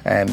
And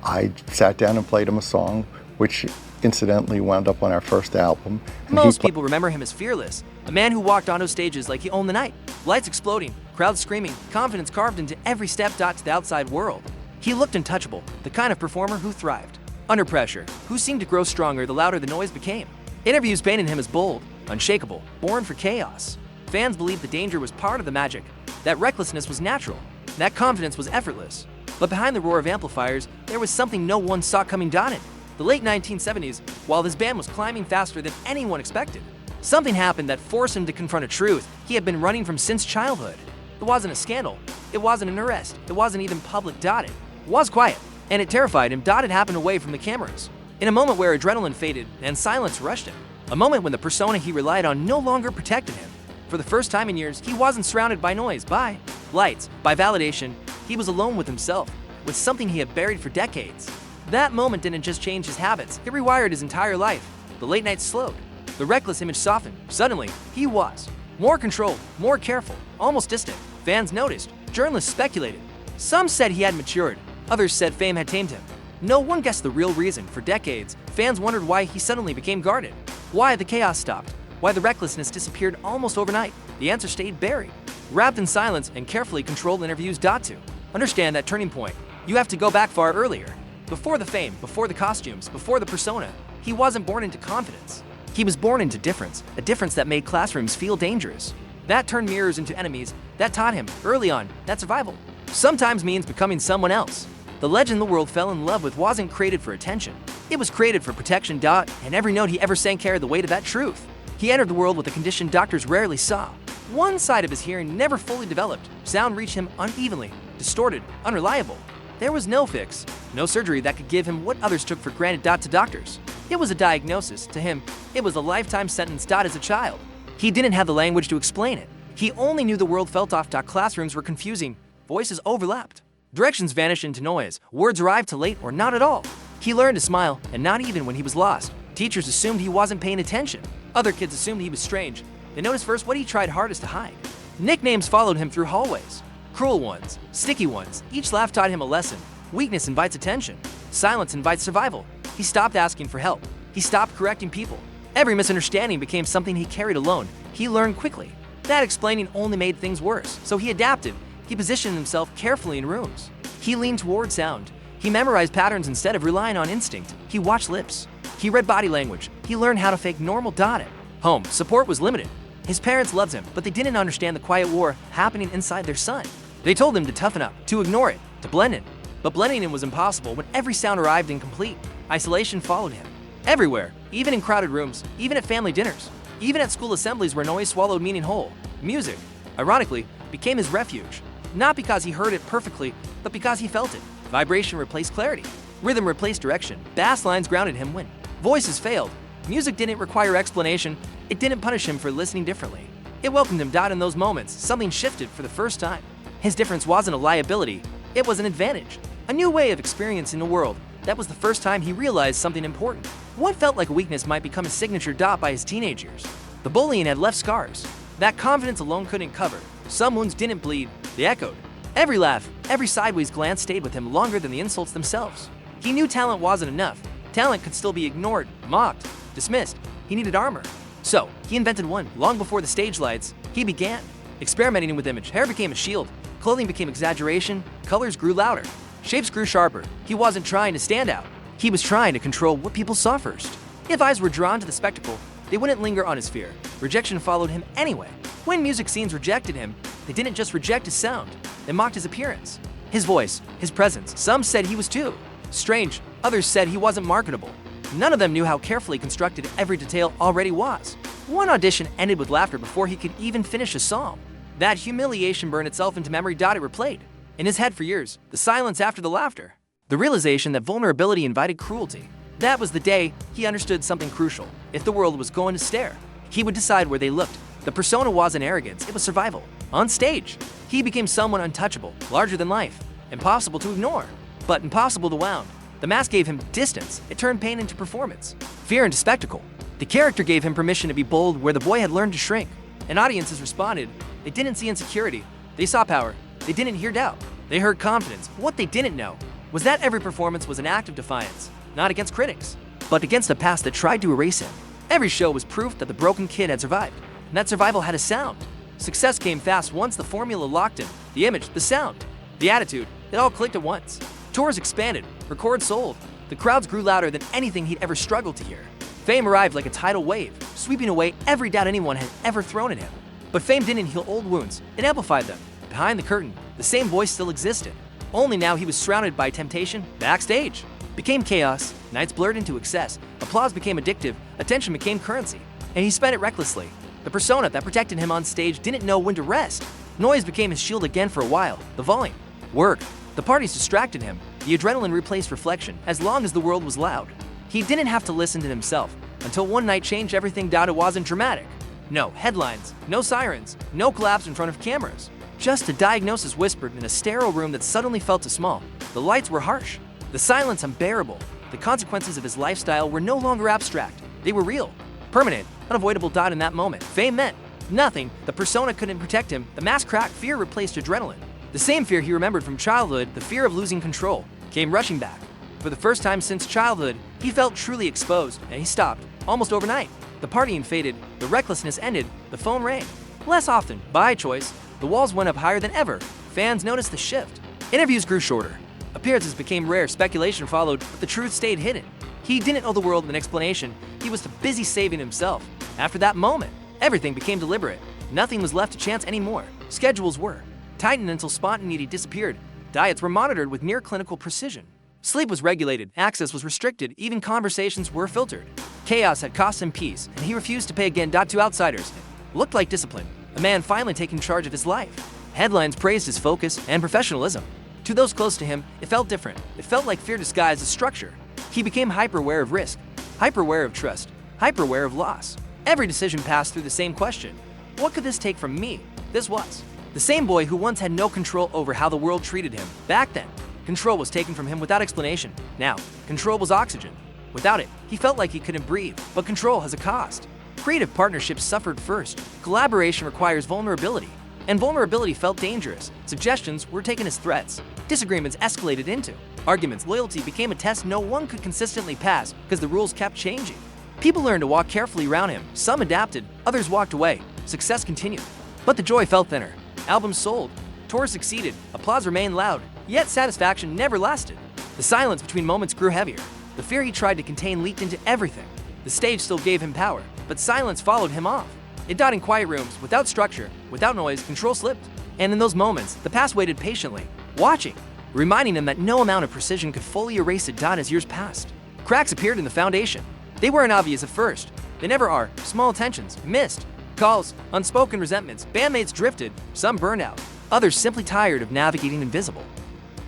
I sat down and played him a song, which incidentally wound up on our first album. And Most people remember him as fearless, a man who walked onto stages like he owned the night. Lights exploding, crowds screaming, confidence carved into every step to the outside world. He looked untouchable, the kind of performer who thrived under pressure, who seemed to grow stronger the louder the noise became. Interviews painted him as bold, unshakable, born for chaos. Fans believed the danger was part of the magic, that recklessness was natural, that confidence was effortless. But behind the roar of amplifiers, there was something no one saw coming down it. The late 1970s, while this band was climbing faster than anyone expected, something happened that forced him to confront a truth he had been running from since childhood. It wasn't a scandal, it wasn't an arrest, it wasn't even public. It was quiet, and it terrified him. It happened away from the cameras. In a moment where adrenaline faded and silence rushed him. A moment when the persona he relied on no longer protected him. For the first time in years, he wasn't surrounded by noise, by lights, by validation. He was alone with himself, with something he had buried for decades. That moment didn't just change his habits, it rewired his entire life. The late nights slowed. The reckless image softened. Suddenly, he was more controlled, more careful, almost distant. Fans noticed. Journalists speculated. Some said he had matured. Others said fame had tamed him. No one guessed the real reason. For decades, fans wondered why he suddenly became guarded. Why the chaos stopped. Why the recklessness disappeared almost overnight. The answer stayed buried, wrapped in silence and carefully controlled interviews. To understand that turning point, you have to go back far earlier. Before the fame, before the costumes, before the persona, he wasn't born into confidence. He was born into difference, a difference that made classrooms feel dangerous. That turned mirrors into enemies, that taught him, early on, that survival sometimes means becoming someone else. The legend the world fell in love with wasn't created for attention. It was created for protection. And every note he ever sang carried the weight of that truth. He entered the world with a condition doctors rarely saw. One side of his hearing never fully developed. Sound reached him unevenly, distorted, unreliable. There was no fix, no surgery that could give him what others took for granted. To doctors, it was a diagnosis. To him, it was a lifetime sentence. As a child, he didn't have the language to explain it. He only knew the world felt off. Classrooms were confusing, voices overlapped, directions vanished into noise, words arrived too late or not at all. He learned to smile, and not even when he was lost. Teachers assumed he wasn't paying attention. Other kids assumed he was strange. They noticed first what he tried hardest to hide. Nicknames followed him through hallways. Cruel ones, sticky ones. Each laugh taught him a lesson. Weakness invites attention. Silence invites survival. He stopped asking for help. He stopped correcting people. Every misunderstanding became something he carried alone. He learned quickly that explaining only made things worse. So he adapted. He positioned himself carefully in rooms. He leaned toward sound. He memorized patterns instead of relying on instinct. He watched lips. He read body language. He learned how to fake normal. At home, support was limited. His parents loved him, but they didn't understand the quiet war happening inside their son. They told him to toughen up, to ignore it, to blend in. But blending in was impossible when every sound arrived incomplete. Isolation followed him. Everywhere, even in crowded rooms, even at family dinners, even at school assemblies where noise swallowed meaning whole. Music, ironically, became his refuge. Not because he heard it perfectly, but because he felt it. Vibration replaced clarity. Rhythm replaced direction. Bass lines grounded him when voices failed. Music didn't require explanation. It didn't punish him for listening differently. It welcomed him. In those moments, something shifted for the first time. His difference wasn't a liability, it was an advantage. A new way of experiencing the world. That was the first time he realized something important. What felt like a weakness might become a signature. By his teenage years, the bullying had left scars that confidence alone couldn't cover. Some wounds didn't bleed, they echoed. Every laugh, every sideways glance stayed with him longer than the insults themselves. He knew talent wasn't enough. Talent could still be ignored, mocked, dismissed. He needed armor. So, he invented one. Long before the stage lights, he began experimenting with image. Hair became a shield, clothing became exaggeration, colors grew louder, shapes grew sharper. He wasn't trying to stand out. He was trying to control what people saw first. If eyes were drawn to the spectacle, they wouldn't linger on his fear. Rejection followed him anyway. When music scenes rejected him, they didn't just reject his sound, they mocked his appearance, his voice, his presence. Some said he was too strange, others said he wasn't marketable. None of them knew how carefully constructed every detail already was. One audition ended with laughter before he could even finish a song. That humiliation burned itself into memory. It replayed in his head for years, the silence after the laughter, the realization that vulnerability invited cruelty. That was the day he understood something crucial. If the world was going to stare, he would decide where they looked. The persona wasn't arrogance, it was survival. On stage, he became someone untouchable, larger than life, impossible to ignore, but impossible to wound. The mask gave him distance, it turned pain into performance, fear into spectacle. The character gave him permission to be bold where the boy had learned to shrink. And audiences responded. They didn't see insecurity, they saw power. They didn't hear doubt, they heard confidence. What they didn't know was that every performance was an act of defiance, not against critics, but against a past that tried to erase him. Every show was proof that the broken kid had survived, and that survival had a sound. Success came fast once the formula locked in, the image, the sound, the attitude, it all clicked at once. Tours expanded, records sold, the crowds grew louder than anything he'd ever struggled to hear. Fame arrived like a tidal wave, sweeping away every doubt anyone had ever thrown at him. But fame didn't heal old wounds, it amplified them. Behind the curtain, the same voice still existed. Only now he was surrounded by temptation, backstage. Became chaos, nights blurred into excess, applause became addictive, attention became currency, and he spent it recklessly. The persona that protected him on stage didn't know when to rest. Noise became his shield again for a while, the volume, work. The parties distracted him, the adrenaline replaced reflection, as long as the world was loud. He didn't have to listen to himself, until one night changed everything. It wasn't dramatic. No headlines, no sirens, no collapse in front of cameras. Just a diagnosis whispered in a sterile room that suddenly felt too small. The lights were harsh, the silence unbearable. The consequences of his lifestyle were no longer abstract. They were real, permanent, unavoidable. In that moment, fame meant nothing. The persona couldn't protect him. The mask cracked, fear replaced adrenaline. The same fear he remembered from childhood, the fear of losing control, came rushing back. For the first time since childhood, he felt truly exposed, and he stopped, almost overnight. The partying faded, the recklessness ended, the phone rang. Less often, by choice, the walls went up higher than ever. Fans noticed the shift. Interviews grew shorter. Appearances became rare, speculation followed, but the truth stayed hidden. He didn't owe the world an explanation, he was too busy saving himself. After that moment, everything became deliberate. Nothing was left to chance anymore. Schedules were tightened until spontaneity disappeared. Diets were monitored with near clinical precision. Sleep was regulated, access was restricted, even conversations were filtered. Chaos had cost him peace, and he refused to pay again. To outsiders, it looked like discipline, a man finally taking charge of his life. Headlines praised his focus and professionalism. To those close to him, it felt different. It felt like fear disguised as structure. He became hyper-aware of risk, hyper-aware of trust, hyper-aware of loss. Every decision passed through the same question. What could this take from me? This was the same boy who once had no control over how the world treated him. Back then, control was taken from him without explanation. Now, control was oxygen. Without it, he felt like he couldn't breathe. But control has a cost. Creative partnerships suffered first. Collaboration requires vulnerability. And vulnerability felt dangerous. Suggestions were taken as threats. Disagreements escalated into arguments. Loyalty became a test no one could consistently pass because the rules kept changing. People learned to walk carefully around him. Some adapted, others walked away. Success continued. But the joy felt thinner. Albums sold. Tours succeeded. Applause remained loud. Yet satisfaction never lasted. The silence between moments grew heavier. The fear he tried to contain leaked into everything. The stage still gave him power, but silence followed him off. It died in quiet rooms, without structure, without noise. Control slipped. And in those moments, the past waited patiently, watching, reminding him that no amount of precision could fully erase it. As years passed, cracks appeared in the foundation. They weren't obvious at first. They never are. Small tensions, missed calls, unspoken resentments. Bandmates drifted, some burned out, others simply tired of navigating invisible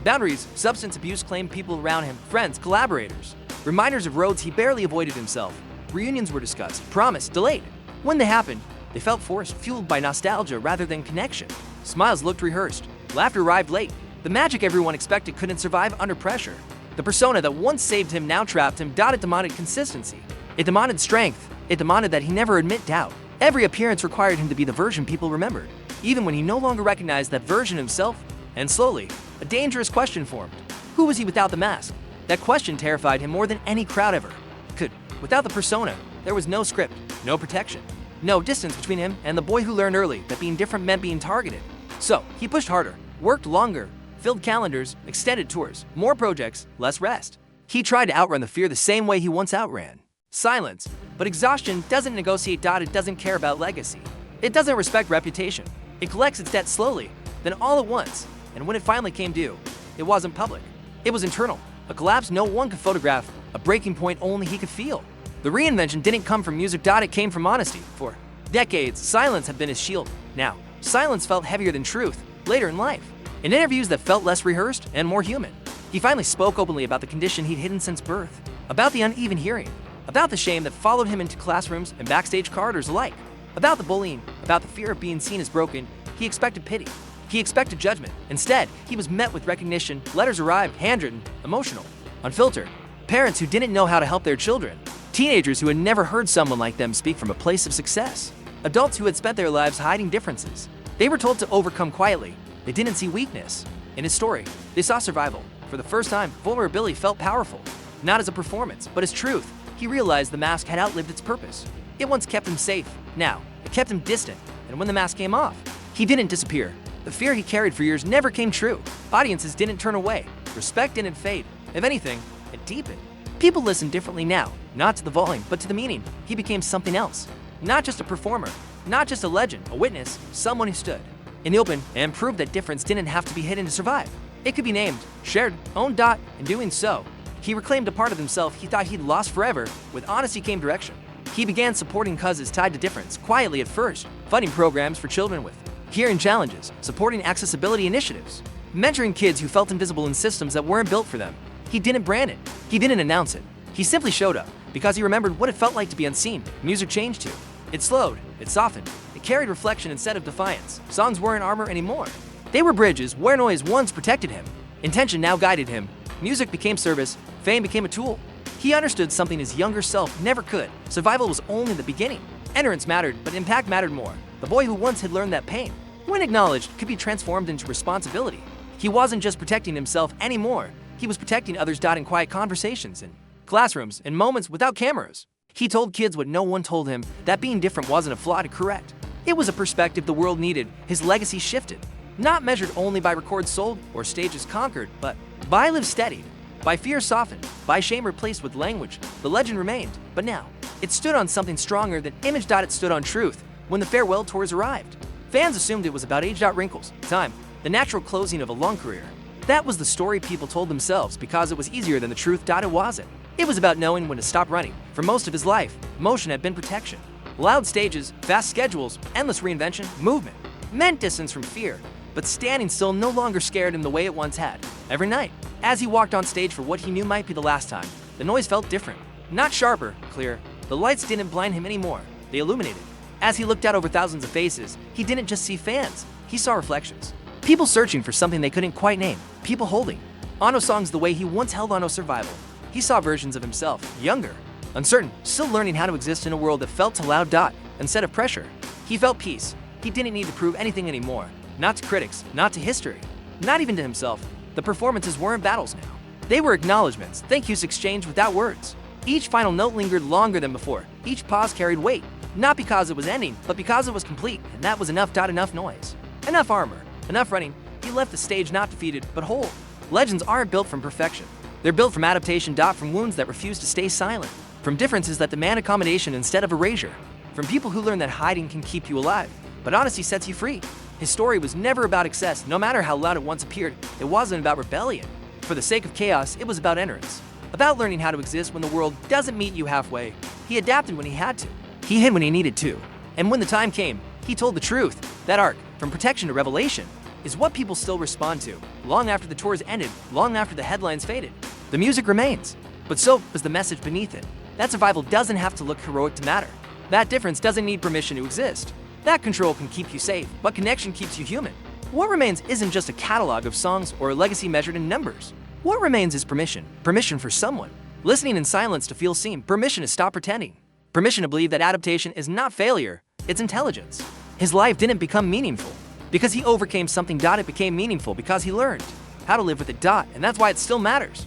boundaries. Substance abuse claimed people around him, friends, collaborators. Reminders of roads he barely avoided himself. Reunions were discussed, promised, delayed. When they happened, they felt forced, fueled by nostalgia rather than connection. Smiles looked rehearsed. Laughter arrived late. The magic everyone expected couldn't survive under pressure. The persona that once saved him now trapped him. It demanded consistency. It demanded strength. It demanded that he never admit doubt. Every appearance required him to be the version people remembered, even when he no longer recognized that version himself. And slowly, a dangerous question formed. Who was he without the mask? That question terrified him more than any crowd ever could. Without the persona, there was no script, no protection, no distance between him and the boy who learned early that being different meant being targeted. So, he pushed harder, worked longer, filled calendars, extended tours, more projects, less rest. He tried to outrun the fear the same way he once outran silence. But exhaustion doesn't negotiate. It doesn't care about legacy. It doesn't respect reputation. It collects its debt slowly, then all at once. And when it finally came due, it wasn't public. It was internal. A collapse no one could photograph, a breaking point only he could feel. The reinvention didn't come from music. It came from honesty. For decades, silence had been his shield. Now, silence felt heavier than truth, later in life. In interviews that felt less rehearsed and more human, he finally spoke openly about the condition he'd hidden since birth, about the uneven hearing, about the shame that followed him into classrooms and backstage corridors alike, about the bullying, about the fear of being seen as broken. He expected pity. He expected judgment. Instead, he was met with recognition. Letters arrived, handwritten, emotional, unfiltered. Parents who didn't know how to help their children. Teenagers who had never heard someone like them speak from a place of success. Adults who had spent their lives hiding differences. They were told to overcome quietly. They didn't see weakness. In his story, they saw survival. For the first time, vulnerability felt powerful. Not as a performance, but as truth. He realized the mask had outlived its purpose. It once kept him safe. Now, it kept him distant. And when the mask came off, he didn't disappear. The fear he carried for years never came true. Audiences didn't turn away. Respect didn't fade. If anything, it deepened. People listen differently now, not to the volume, but to the meaning. He became something else. Not just a performer, not just a legend, a witness, someone who stood in the open and proved that difference didn't have to be hidden to survive. It could be named, shared, owned. In doing so, he reclaimed a part of himself he thought he'd lost forever. With honesty came direction. He began supporting causes tied to difference, quietly at first, funding programs for children with hearing challenges, supporting accessibility initiatives, mentoring kids who felt invisible in systems that weren't built for them. He didn't brand it. He didn't announce it. He simply showed up because he remembered what it felt like to be unseen. Music changed too. It slowed, it softened, it carried reflection instead of defiance. Songs weren't armor anymore. They were bridges where noise once protected him. Intention now guided him. Music became service, fame became a tool. He understood something his younger self never could. Survival was only the beginning. Entrance mattered, but impact mattered more. The boy who once had learned that pain, when acknowledged, could be transformed into responsibility. He wasn't just protecting himself anymore. He was protecting others. In quiet conversations, in classrooms, in moments without cameras. He told kids what no one told him, that being different wasn't a flaw to correct. It was a perspective the world needed. His legacy shifted, not measured only by records sold or stages conquered, but by lives steadied, by fear softened, by shame replaced with language. The legend remained, but now it stood on something stronger than image. It stood on truth. When the farewell tours arrived, fans assumed it was about age. Wrinkles, time, the natural closing of a long career. That was the story people told themselves because it was easier than the truth. It wasn't. It was about knowing when to stop running. For most of his life, motion had been protection. Loud stages, fast schedules, endless reinvention, movement meant distance from fear, but standing still no longer scared him the way it once had. Every night, as he walked on stage for what he knew might be the last time, the noise felt different. Not sharper, clear. The lights didn't blind him anymore. They illuminated. As he looked out over thousands of faces, he didn't just see fans. He saw reflections. People searching for something they couldn't quite name. People holding Ono songs the way he once held Ono Survival. He saw versions of himself, younger, uncertain, still learning how to exist in a world that felt too loud. Instead of pressure, he felt peace. He didn't need to prove anything anymore. Not to critics, not to history, not even to himself. The performances weren't battles now. They were acknowledgments, thank yous exchanged without words. Each final note lingered longer than before. Each pause carried weight, not because it was ending, but because it was complete, and that was enough. Enough noise, enough armor, enough running. He left the stage not defeated, but whole. Legends aren't built from perfection. They're built from adaptation. From wounds that refuse to stay silent. From differences that demand accommodation instead of erasure. From people who learn that hiding can keep you alive, but honesty sets you free. His story was never about excess, no matter how loud it once appeared. It wasn't about rebellion. For the sake of chaos, it was about entrance. About learning how to exist when the world doesn't meet you halfway. He adapted when he had to. He hid when he needed to. And when the time came, he told the truth. That arc, from protection to revelation, is what people still respond to, long after the tours ended, long after the headlines faded. The music remains, but so is the message beneath it. That survival doesn't have to look heroic to matter. That difference doesn't need permission to exist. That control can keep you safe, but connection keeps you human. What remains isn't just a catalog of songs or a legacy measured in numbers. What remains is permission. Permission for someone. Listening in silence to feel seen. Permission to stop pretending. Permission to believe that adaptation is not failure, it's intelligence. His life didn't become meaningful because he overcame something. It became meaningful because he learned how to live with it. And that's why it still matters.